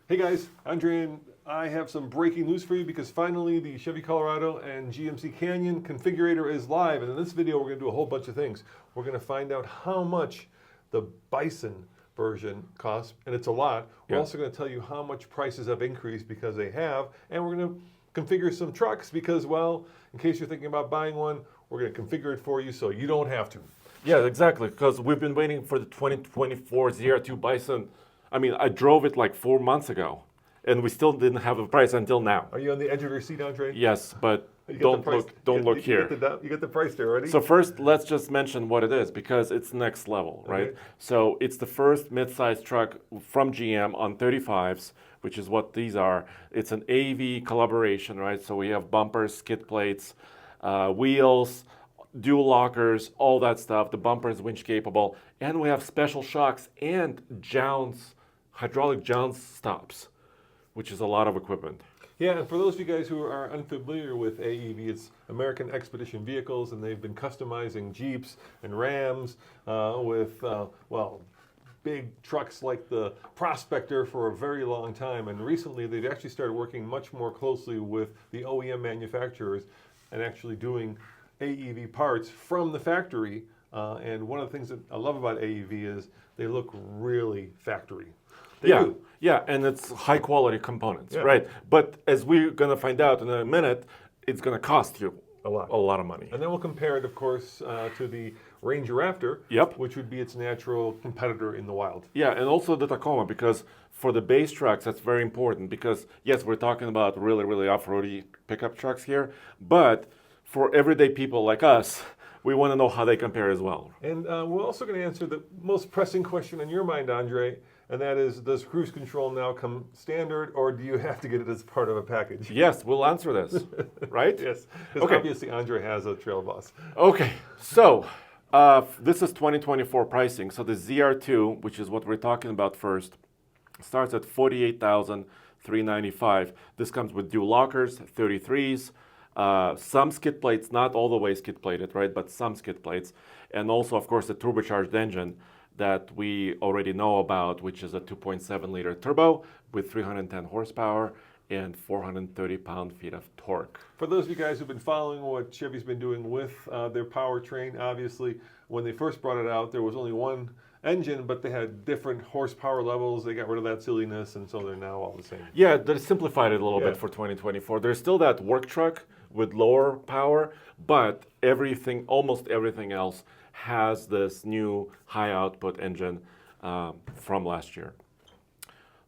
Hey guys, Andre and I have some breaking news for you because finally the Chevy Colorado and GMC Canyon Configurator is live. And in this video, we're going to do a whole bunch of things. We're going to find out how much the Bison version costs, and it's a lot. We're also going to tell you how much prices have increased because they have, and we're going to configure some trucks because, well, in case you're thinking about buying one, we're going to configure it for you so you don't have to. Yeah, exactly, because we've been waiting for the 2024 ZR2 Bison. I mean, I drove it like 4 months ago, and we still didn't have a price until now. Are you on the edge of your seat, Andre? Yes, but don't look here. You get the price there already? So first, let's just mention what it is, because it's next level, right? Okay. So it's the first mid-size truck from GM on 35s, which is what these are. It's an AV collaboration, right? So we have bumpers, skid plates, wheels, dual lockers, all that stuff. The bumper is winch capable, and we have special shocks and jounce, hydraulic jounce stops, which is a lot of equipment. Yeah, and for those of you guys who are unfamiliar with AEV, it's American Expedition Vehicles, and they've been customizing Jeeps and Rams with, well, big trucks like the Prospector for a very long time. And recently, they've actually started working much more closely with the OEM manufacturers and actually doing AEV parts from the factory. And one of the things that I love about AEV is they look really factory. They do. Yeah, and it's high quality components, right? But as we're gonna find out in a minute, it's gonna cost you a lot of money. And then we'll compare it, of course, to the Ranger Raptor, which would be its natural competitor in the wild. Yeah, and also the Tacoma, because for the base trucks, that's very important. Because yes, we're talking about really off-roady pickup trucks here, but for everyday people like us, we want to know how they compare as well. And we're also going to answer the most pressing question in your mind, Andre, and that is, does cruise control now come standard, or do you have to get it as part of a package? Yes, we'll answer this, right? Yes, because obviously Andre has a Trail Boss. Okay, so this is 2024 pricing. So the ZR2, which is what we're talking about first, starts at $48,395. This comes with dual lockers, 33s, some skid plates, not all the way skid plated, right? But some skid plates. And also, of course, the turbocharged engine that we already know about, which is a 2.7 liter turbo with 310 horsepower and 430 pound-feet of torque. For those of you guys who've been following what Chevy's been doing with their powertrain, obviously, when they first brought it out, there was only one engine, but they had different horsepower levels. They got rid of that silliness, and so they're now all the same. Yeah, they simplified it a little bit for 2024. There's still that work truck with lower power, but everything, almost everything else has this new high output engine from last year.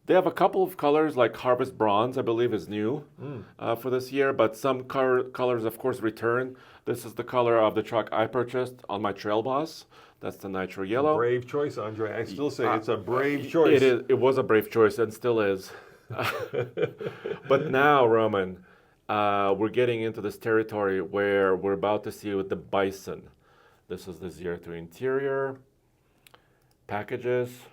They have a couple of colors, like Harvest Bronze, I believe, is new for this year, but some colors, of course, return. This is the color of the truck I purchased on my Trail Boss. That's the Nitro Yellow. Brave choice, Andre. I still say it's a brave choice. It is. It was a brave choice and still is. But now, Roman, we're getting into this territory where we're about to see with the Bison. This is the ZR2 interior. Packages.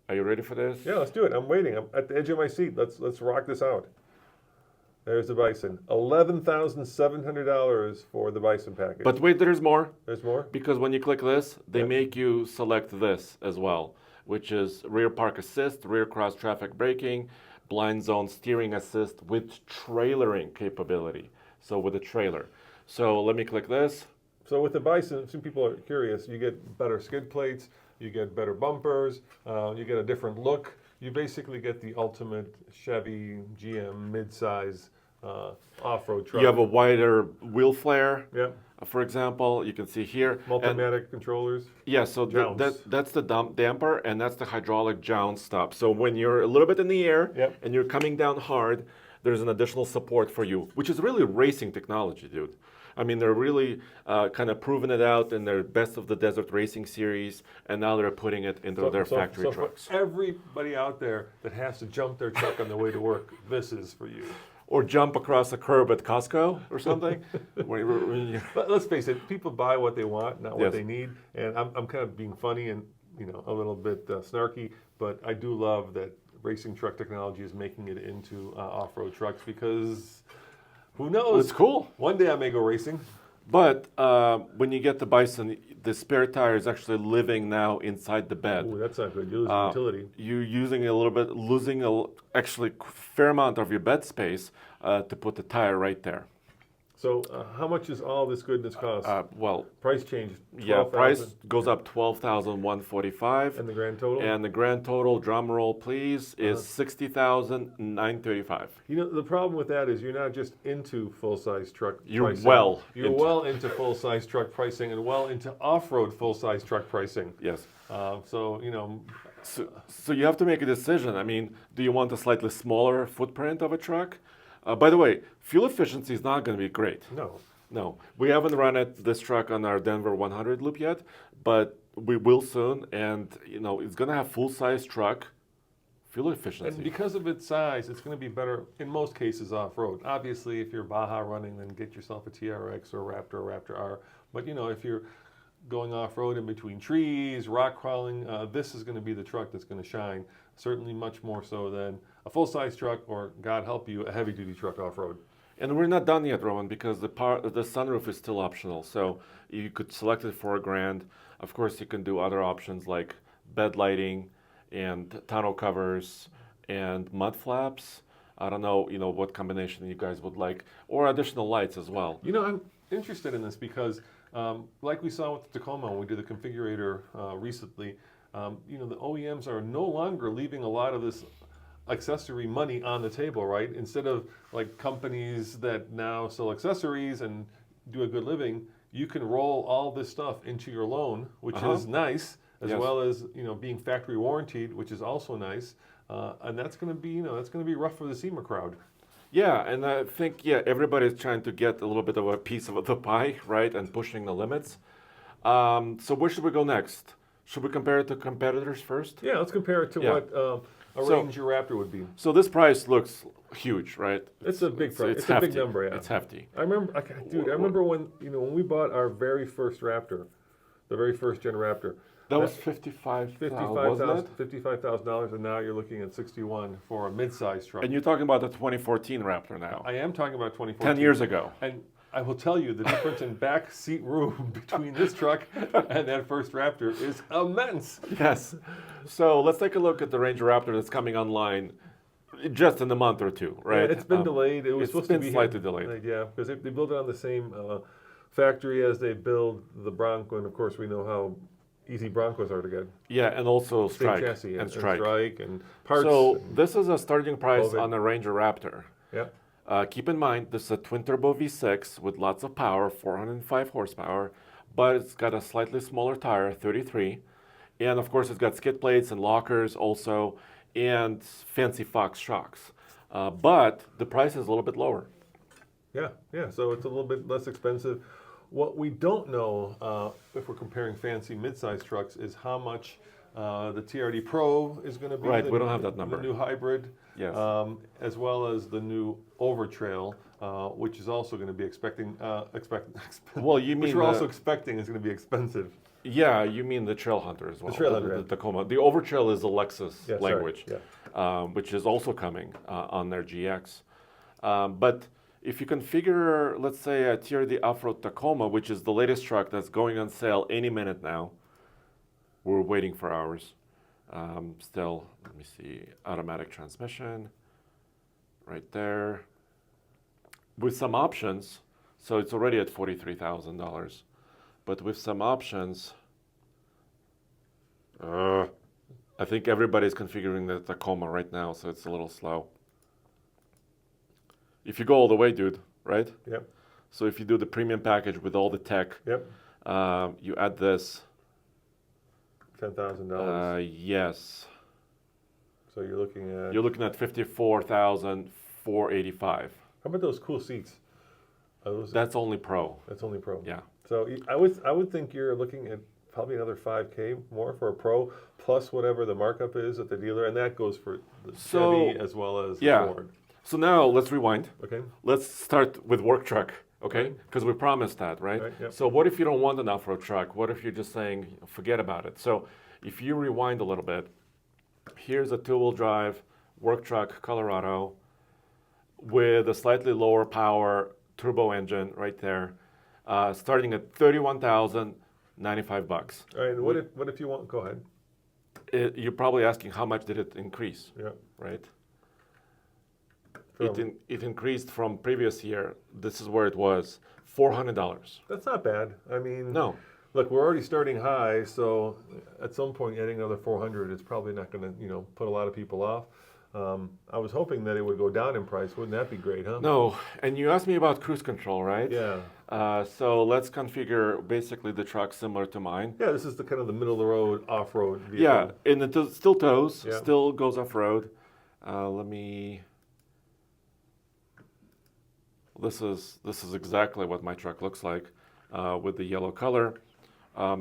Are you ready for this? Yeah, let's do it. I'm waiting. I'm at the edge of my seat. Let's rock this out. There's the Bison. $11,700 for the Bison package. But wait, there's more. There's more? Because when you click this, they make you select this as well, which is rear park assist, rear cross traffic braking, blind zone steering assist with trailering capability. So with a trailer. So let me click this. So with the Bison, some people are curious, you get better skid plates, you get better bumpers, you get a different look. You basically get the ultimate Chevy GM midsize off-road truck. You have a wider wheel flare. Yeah. For example, you can see here. Multimatic controllers. Yeah, so that's the damper, and that's the hydraulic jounce stop. So when you're a little bit in the air and you're coming down hard, there's an additional support for you, which is really racing technology, dude. I mean, they're really kind of proving it out in their Best of the Desert Racing series, and now they're putting it into their factory trucks. For everybody out there that has to jump their truck on the way to work, this is for you. Or jump across a curb at Costco or something. But let's face it, people buy what they want, not what they need. And I'm kind of being funny and a little bit snarky, but I do love that racing truck technology is making it into off-road trucks because who knows? It's cool. One day I may go racing. But when you get the Bison, the spare tire is actually living now inside the bed. Ooh, that's not good. You lose utility. You're using a little bit, losing actually fair amount of your bed space to put the tire right there. So how much is all this goodness cost? Well, Price change, 12,000. yeah, price goes up 12,145. And the grand total? And the grand total, drum roll please, is 60,935. You know, the problem with that is you're not just into full-size truck pricing. You're well into full-size truck pricing and well into off-road full-size truck pricing. Yes. So, you know. So you have to make a decision. I mean, do you want a slightly smaller footprint of a truck? By the way, fuel efficiency is not going to be great. No. We haven't run this truck on our Denver 100 loop yet, but we will soon. And, you know, it's going to have full-size truck fuel efficiency. And because of its size, it's going to be better in most cases off-road. Obviously, if you're Baja running, then get yourself a TRX or a Raptor or Raptor R. But, you know, if you're going off-road in between trees, rock crawling, this is going to be the truck that's going to shine. Certainly much more so than a full-size truck or, God help you, a heavy-duty truck off-road. And we're not done yet, Roman, because the sunroof is still optional. So you could select it for $1,000. Of course, you can do other options like bed lighting and tonneau covers and mud flaps. I don't know, you know, what combination you guys would like, or additional lights as well. You know, I'm interested in this because, like we saw with the Tacoma when we did the Configurator recently, you know, the OEMs are no longer leaving a lot of this accessory money on the table, right? Instead of like companies that now sell accessories and do a good living, you can roll all this stuff into your loan, which is nice, as well as, you know, being factory warranted, which is also nice. And that's going to be, you know, that's going to be rough for the SEMA crowd. Yeah, and I think, everybody's trying to get a little bit of a piece of the pie, right, and pushing the limits. So where should we go next? Should we compare it to competitors first? Yeah, let's compare it to what a Ranger Raptor would be. So this price looks huge, right? It's a big price. It's a hefty. big number, yeah. It's hefty. I remember when, you know, when we bought our very first Raptor, the very first gen Raptor. That was $55,000, and now you're looking at $61,000 for a mid-size truck. And you're talking about the 2014 Raptor now. I am talking about 2014. 10 years ago. And I will tell you, the difference in back seat room between this truck and that first Raptor is immense. Yes. So let's take a look at the Ranger Raptor that's coming online just in a month or two, right? Yeah, it's been delayed. It was supposed to be slightly delayed. Yeah, because they build it on the same factory as they build the Bronco, and of course we know how easy Broncos are to get. Yeah, and also Strike. Same chassis, and Strike. and parts. So this is a starting price on the Ranger Raptor. Yep. Keep in mind, this is a twin-turbo V6 with lots of power, 405 horsepower, but it's got a slightly smaller tire, 33. And of course, it's got skid plates and lockers also, and fancy Fox shocks. But the price is a little bit lower. Yeah, so it's a little bit less expensive. What we don't know, if we're comparing fancy mid-size trucks, is how much the TRD Pro is going to be. Right, we don't have that number. The new hybrid, yes, as well as the new Overtrail, which is also going to be well, you mean which we're also expecting is going to be expensive. Yeah, you mean the Trail Hunter as well. The Trail Hunter, the Tacoma. The Overtrail is the Lexus language, yeah. Which is also coming on their GX. But if you configure, let's say, a TRD Off-Road Tacoma, which is the latest truck that's going on sale any minute now, we're waiting for ours. Still, let me see, automatic transmission, right there, with some options. So it's already at $43,000, but with some options, I think everybody's configuring the Tacoma right now, so it's a little slow. If you go all the way, dude, right? Yep. So if you do the premium package with all the tech, yep. You add this. $10,000. Yes. So you're looking at. You're looking at $54,485. How about those cool seats? That's only Pro. That's only Pro. Yeah. So I would think you're looking at probably another $5,000 more for a Pro, plus whatever the markup is at the dealer, and that goes for the Chevy as well as the Ford. So now let's rewind. Okay. Let's start with work truck, okay? Because we promised that, right? Yep. So what if you don't want an off-road truck? What if you're just saying, forget about it? So if you rewind a little bit, here's a two-wheel drive work truck, Colorado, with a slightly lower power turbo engine right there. starting at $31,095. All right, and what if you want? Go ahead. You're probably asking how much did it increase, Yeah. right? From- It increased from previous year. This is where it was, $400. That's not bad. I mean, No. look, we're already starting high, so at some point adding another 400 is probably not going to, put a lot of people off. I was hoping that it would go down in price. Wouldn't that be great, huh? No, and you asked me about cruise control, right? Yeah. So let's configure basically the truck similar to mine. Yeah, this is the kind of the middle of the road off-road vehicle. Yeah, and it still tows, Yeah. still goes off-road. Let me. This is exactly what my truck looks like with the yellow color.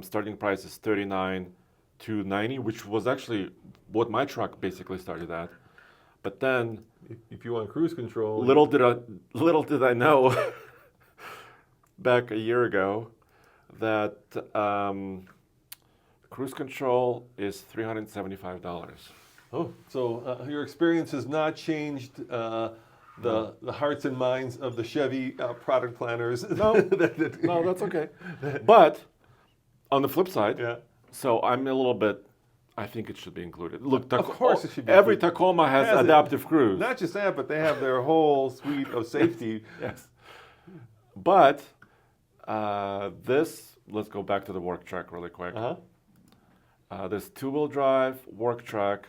Starting price is $39,290, which was actually what my truck basically started at. But then, If you want cruise control, little did I know back a year ago that cruise control is $375. oh, so your experience has not changed the hearts and minds of the Chevy product planners. No, no, that's okay. But on the flip side, Yeah. so I'm a little bit. I think it should be included. Look, Of course it should be every included. Tacoma has Has it. adaptive cruise. Not just that, but they have their whole suite of safety. Yes. But let's go back to the work truck really quick. Uh-huh. This two-wheel drive work truck,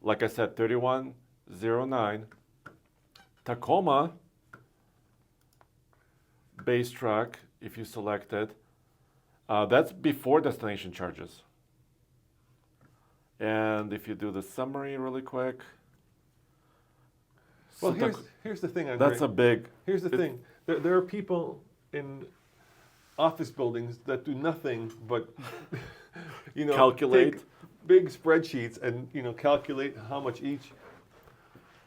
like I said, 3109. Tacoma base truck, if you select it, that's before destination charges. And if you do the summary really quick. Well, so here's the thing. that's a big. Here's the thing. There are people in office buildings that do nothing but, Calculate. take big spreadsheets and calculate how much each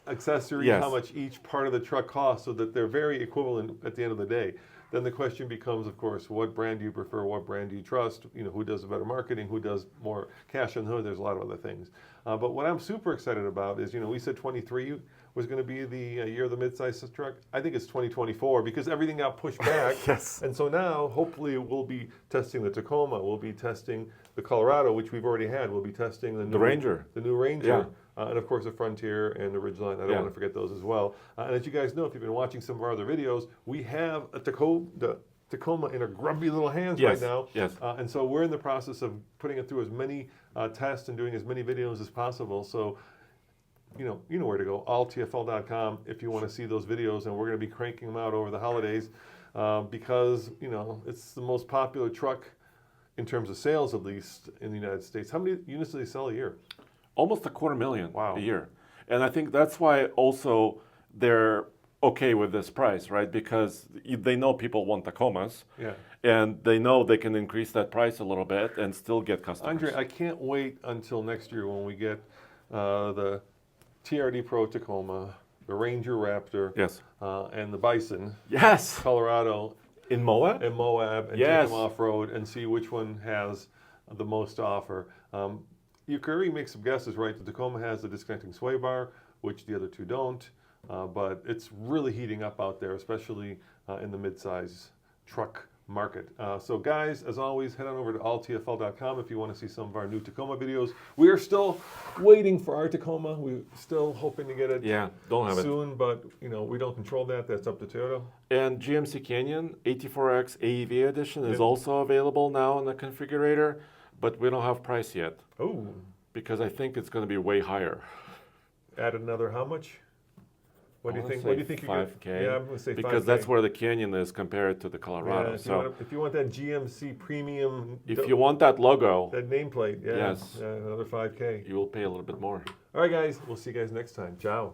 accessory, Yes. how much each part of the truck costs, so that they're very equivalent at the end of the day. Then the question becomes, of course, what brand do you prefer? What brand do you trust? Who does better marketing? Who does more cash on the hood? There's a lot of other things. But what I'm super excited about is, we said 23 was going to be the year of the midsize truck. I think it's 2024 because everything got pushed back. Yes. And so now, hopefully, we'll be testing the Tacoma. We'll be testing the Colorado, which we've already had. We'll be testing the Ranger. The new Ranger. Yeah. And of course, the Frontier and the Ridgeline. I don't Yeah. want to forget those as well. And as you guys know, if you've been watching some of our other videos, we have the Tacoma in our grubby little hands Yes, right now. yes. And so we're in the process of putting it through as many tests and doing as many videos as possible. So, you know where to go, alltfl.com if you want to see those videos. And we're going to be cranking them out over the holidays because, it's the most popular truck in terms of sales, at least in the United States. How many units do they sell a year? Almost 250,000 Wow. a year. And I think that's why also they're okay with this price, right? Because they know people want Tacomas. Yeah. And they know they can increase that price a little bit and still get customers. Andre, I can't wait until next year when we get the TRD Pro Tacoma, the Ranger Raptor, Yes. And the Bison, Yes. Colorado, In Moab? and Moab, and Yes. take them off-road and see which one has the most to offer. You can already make some guesses, right? The Tacoma has the disconnecting sway bar, which the other two don't, but it's really heating up out there, especially in the midsize truck market. So guys, as always, head on over to alltfl.com if you want to see some of our new Tacoma videos. We are still waiting for our Tacoma. We're still hoping to get it Don't have it. soon, but we don't control that. That's up to Toyota. And GMC Canyon 84X AEV edition is Yep. also available now in the configurator, but we don't have price yet Oh, because I think it's going to be way higher. add another how much? What do you think? What do you think? 5K. Yeah, I'm going to say 5K. Because that's where the Canyon is compared to the Colorado. Yeah, if you want that GMC premium, if you want that logo, that nameplate, Yes. another 5K. you will pay a little bit more. All right, guys, we'll see you guys next time. Ciao.